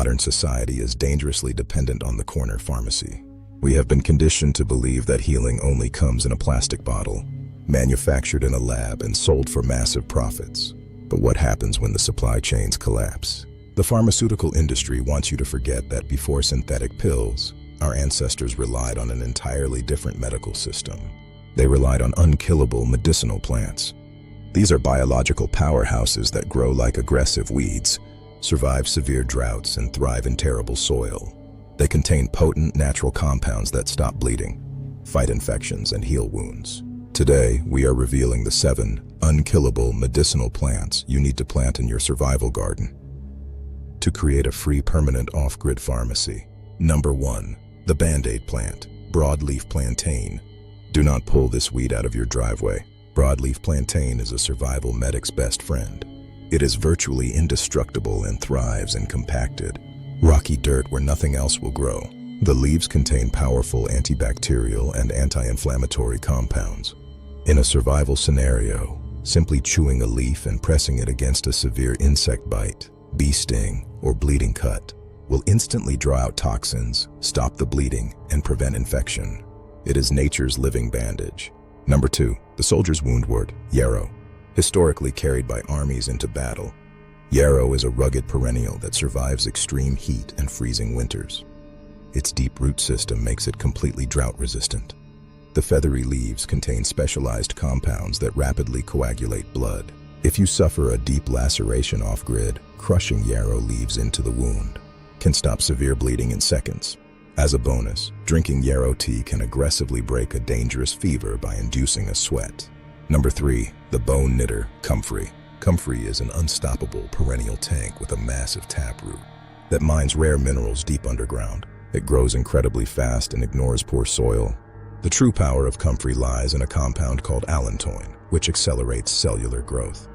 modern society is dangerously dependent on the corner pharmacy. We have been conditioned to believe that healing only comes in a plastic bottle, manufactured in a lab and sold for massive profits. But what happens when the supply chains collapse? The pharmaceutical industry wants you to forget that before synthetic pills, our ancestors relied on an entirely different medical system. They relied on unkillable medicinal plants. These are biological powerhouses that grow like aggressive weeds, survive severe droughts, and thrive in terrible soil. They contain potent natural compounds that stop bleeding, fight infections, and heal wounds. Today, we are revealing the 7 unkillable medicinal plants you need to plant in your survival garden to create a free permanent off-grid pharmacy. Number 1. The Band-Aid plant, broadleaf plantain. Do not pull this weed out of your driveway. Broadleaf plantain is a survival medic's best friend. It is virtually indestructible and thrives in compacted, rocky dirt where nothing else will grow. The leaves contain powerful antibacterial and anti-inflammatory compounds. In a survival scenario, simply chewing a leaf and pressing it against a severe insect bite, bee sting, or bleeding cut will instantly draw out toxins, stop the bleeding, and prevent infection. It is nature's living bandage. Number 2, the soldier's woundwort, yarrow. Historically carried by armies into battle, yarrow is a rugged perennial that survives extreme heat and freezing winters. Its deep root system makes it completely drought-resistant. The feathery leaves contain specialized compounds that rapidly coagulate blood. If you suffer a deep laceration off-grid, crushing yarrow leaves into the wound can stop severe bleeding in seconds. As a bonus, drinking yarrow tea can aggressively break a dangerous fever by inducing a sweat. Number 3, the bone knitter, comfrey. Comfrey is an unstoppable perennial tank with a massive taproot that mines rare minerals deep underground. It grows incredibly fast and ignores poor soil. The true power of comfrey lies in a compound called allantoin, which accelerates cellular growth.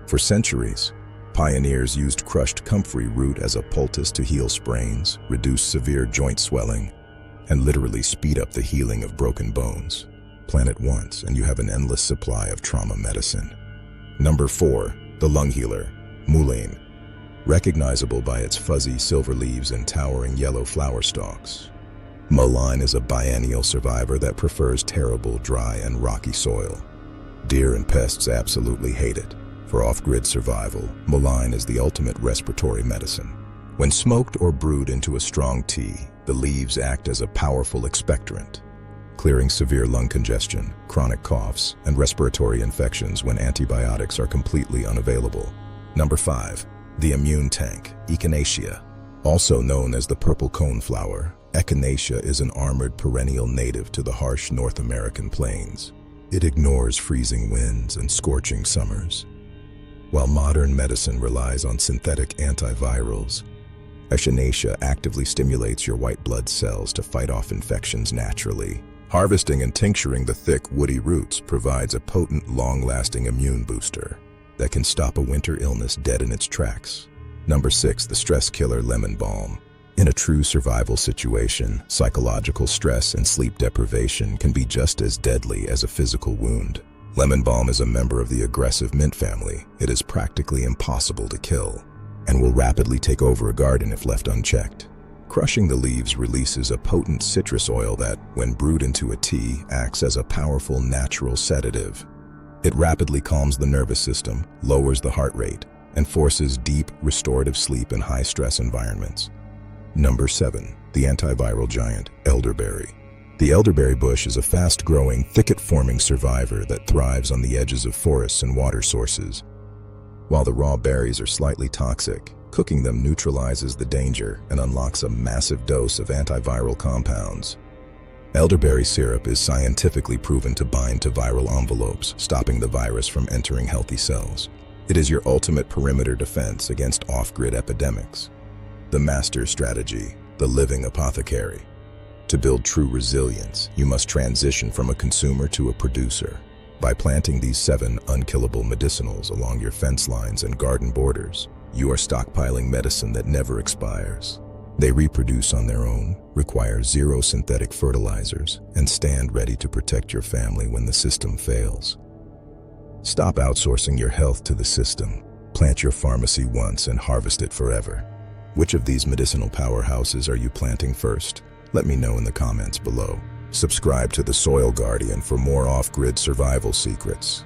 For centuries, pioneers used crushed comfrey root as a poultice to heal sprains, reduce severe joint swelling, and literally speed up the healing of broken bones. Plant it once and you have an endless supply of trauma medicine. Number 4, the lung healer, mullein. Recognizable by its fuzzy silver leaves and towering yellow flower stalks, mullein is a biennial survivor that prefers terrible, dry, and rocky soil. Deer and pests absolutely hate it. For off-grid survival, mullein is the ultimate respiratory medicine. When smoked or brewed into a strong tea, the leaves act as a powerful expectorant, clearing severe lung congestion, chronic coughs, and respiratory infections when antibiotics are completely unavailable. Number 5, the immune tank, echinacea. Also known as the purple coneflower, echinacea is an armored perennial native to the harsh North American plains. It ignores freezing winds and scorching summers. While modern medicine relies on synthetic antivirals, echinacea actively stimulates your white blood cells to fight off infections naturally. Harvesting and tincturing the thick, woody roots provides a potent, long-lasting immune booster that can stop a winter illness dead in its tracks. Number 6, the stress killer lemon balm. In a true survival situation, psychological stress and sleep deprivation can be just as deadly as a physical wound. Lemon balm is a member of the aggressive mint family. It is practically impossible to kill and will rapidly take over a garden if left unchecked. Crushing the leaves releases a potent citrus oil that, when brewed into a tea, acts as a powerful natural sedative. It rapidly calms the nervous system, lowers the heart rate, and forces deep, restorative sleep in high-stress environments. Number 7, the antiviral giant, elderberry. The elderberry bush is a fast-growing, thicket-forming survivor that thrives on the edges of forests and water sources. While the raw berries are slightly toxic, cooking them neutralizes the danger and unlocks a massive dose of antiviral compounds. Elderberry syrup is scientifically proven to bind to viral envelopes, stopping the virus from entering healthy cells. It is your ultimate perimeter defense against off-grid epidemics. The master strategy, the living apothecary. To build true resilience, you must transition from a consumer to a producer. By planting these 7 unkillable medicinals along your fence lines and garden borders, you are stockpiling medicine that never expires. They reproduce on their own, require 0 synthetic fertilizers, and stand ready to protect your family when the system fails. Stop outsourcing your health to the system. Plant your pharmacy once and harvest it forever. Which of these medicinal powerhouses are you planting first? Let me know in the comments below. Subscribe to the Soil Guardian for more off-grid survival secrets.